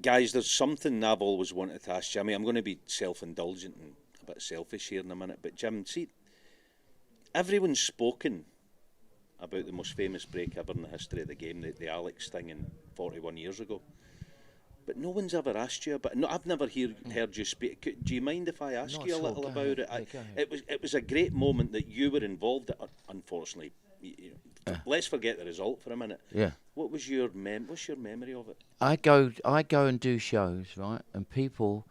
Guys, there's something I've always wanted to ask Jimmy. I'm going to be self-indulgent and a bit selfish here in a minute, but Jim, see, everyone's spoken about the most famous break ever in the history of the game, the Alex thing in 41 years ago. But no one's ever asked you about. No, I've never heard you speak. Do you mind if I ask you a little about it? It was a great moment that you were involved in. Unfortunately, let's forget the result for a minute. Yeah. What was your what's your memory of it? I go and do shows, right? And people,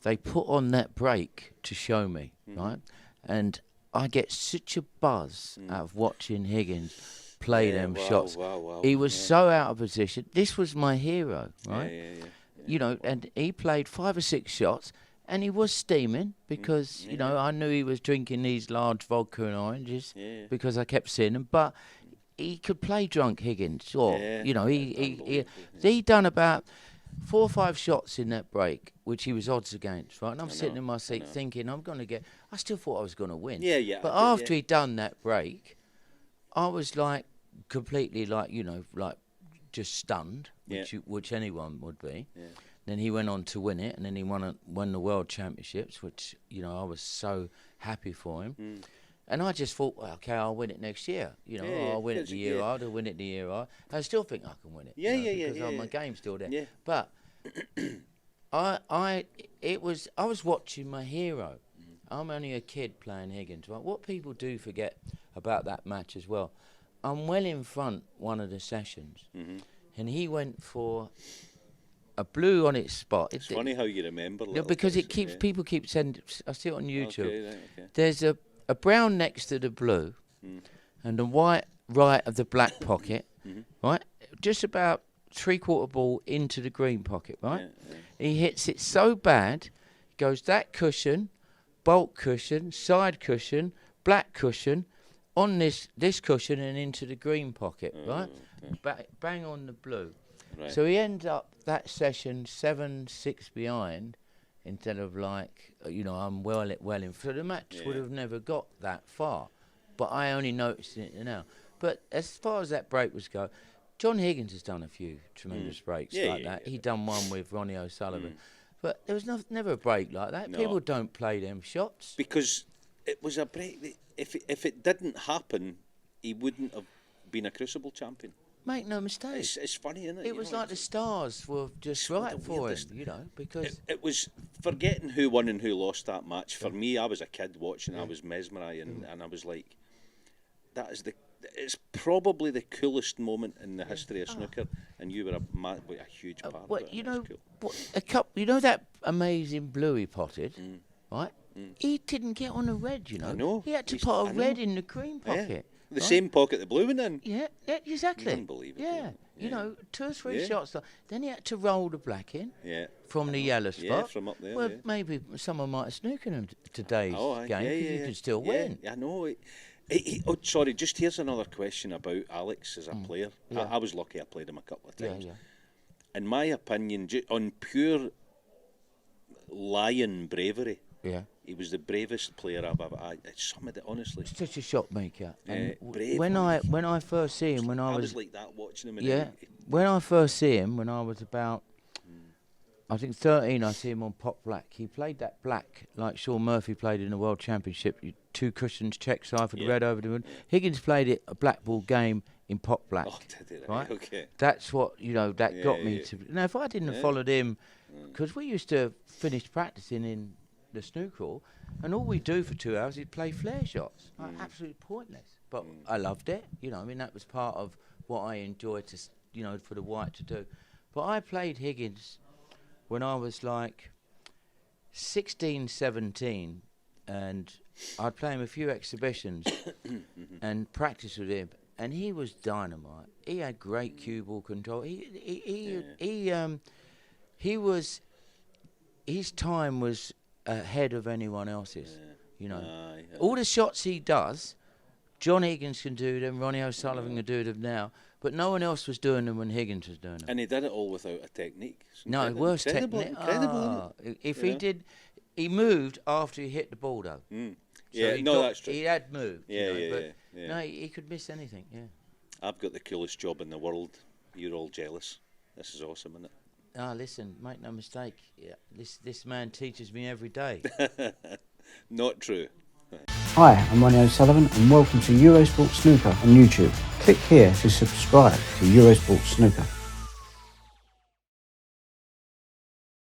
they put on that break to show me, right? And I get such a buzz out of watching Higgins play them shots. Wow, he was so out of position. This was my hero, right? Yeah. You know, and he played 5 or 6 shots, and he was steaming because, you know, I knew he was drinking these large vodka and oranges because I kept seeing him. But he could play drunk, Higgins. Or, you know, he done about 4 or 5 shots in that break, which he was odds against, right? And I'm sitting in my seat thinking, I still thought I was going to win. Yeah. But after he'd done that break, I was like completely like, you know, like just stunned, which anyone would be. Yeah. Then he went on to win it, and then he won the World Championships, which, you know, I was so happy for him. And I just thought, well, okay, I'll win it next year. You know, I'll win it the year after, win it the year after. I still think I can win it. Because my game's still there. Yeah. But I was watching my hero. I'm only a kid playing Higgins. Right? What people do forget about that match as well, I'm well in front one of the sessions, and he went for a blue on its spot. It's funny how you remember. Because it keeps people keep sending. I see it on YouTube. Okay. There's a brown next to the blue, and a white right of the black pocket, right? Just about 3/4 ball into the green pocket, right? Yeah. He hits it so bad, goes that cushion, bolt cushion, side cushion, black cushion, on this cushion and into the green pocket, right? Okay. Bang on the blue. Right. So he ends up that session 7-6 behind, instead of like, you know, I'm well in. So the match would have never got that far, but I only noticed it now. But as far as that break was go, John Higgins has done a few tremendous breaks like that. He done one with Ronnie O'Sullivan, but there was never a break like that. No. People don't play them shots because it was a break. If it didn't happen, he wouldn't have been a Crucible champion. Make no mistake. It's funny, isn't it? It was like the stars were just right for him, you know, because... It was forgetting who won and who lost that match. For me, I was a kid watching, I was mesmerised, and I was like, it's probably the coolest moment in the history of snooker, and you were a huge part of it. You know, you know that amazing blue he potted, right? He didn't get on a red, you know. I know. He had to put a red in the green pocket. The same pocket the blue went in. Yeah, exactly. Unbelievable. Yeah. You know, 2 or 3 shots. Then he had to roll the black in from the yellow spot. Yeah, from up there. Well, maybe someone might have snookered him today's game because you can still win. Yeah, I know. Sorry, just here's another question about Alex as a player. Yeah. I was lucky I played him a couple of times. Yeah. In my opinion, on pure lion bravery, he was the bravest player I've ever had. It's somebody, honestly. Such a shot maker. And when I first see him, I was like that watching him. When I first see him, when I was about, I think 13, I see him on Pop Black. He played that black like Sean Murphy played in the World Championship. 2 cushions, check side for the red over the moon. Higgins played it a black ball game in Pop Black. Oh, did it? Right? Okay. That's what, you know, that got me to. Now, if I didn't have followed him, because we used to finish practicing in the snooker hall, and all we do for 2 hours is play flare shots. Like, absolutely pointless. But I loved it. You know, I mean, that was part of what I enjoyed to, you know, for the white to do. But I played Higgins when I was like 16, 17, and I'd play him a few exhibitions and practice with him, and he was dynamite. He had great cue ball control. He was, his time was ahead of anyone else's. You know, all the shots he does, John Higgins can do them, Ronnie O'Sullivan can do them now, but no one else was doing them when Higgins was doing them. And he did it all without a technique. No, worse technique. Incredible. If he did, he moved after he hit the ball though. So that's true. He had moved. Yeah. No, he could miss anything. Yeah. I've got the coolest job in the world. You're all jealous. This is awesome, isn't it? listen, make no mistake. Yeah, this man teaches me every day. Not true. Hi, I'm Ronnie O'Sullivan and welcome to Eurosport Snooker on YouTube. Click here to subscribe to Eurosport Snooker.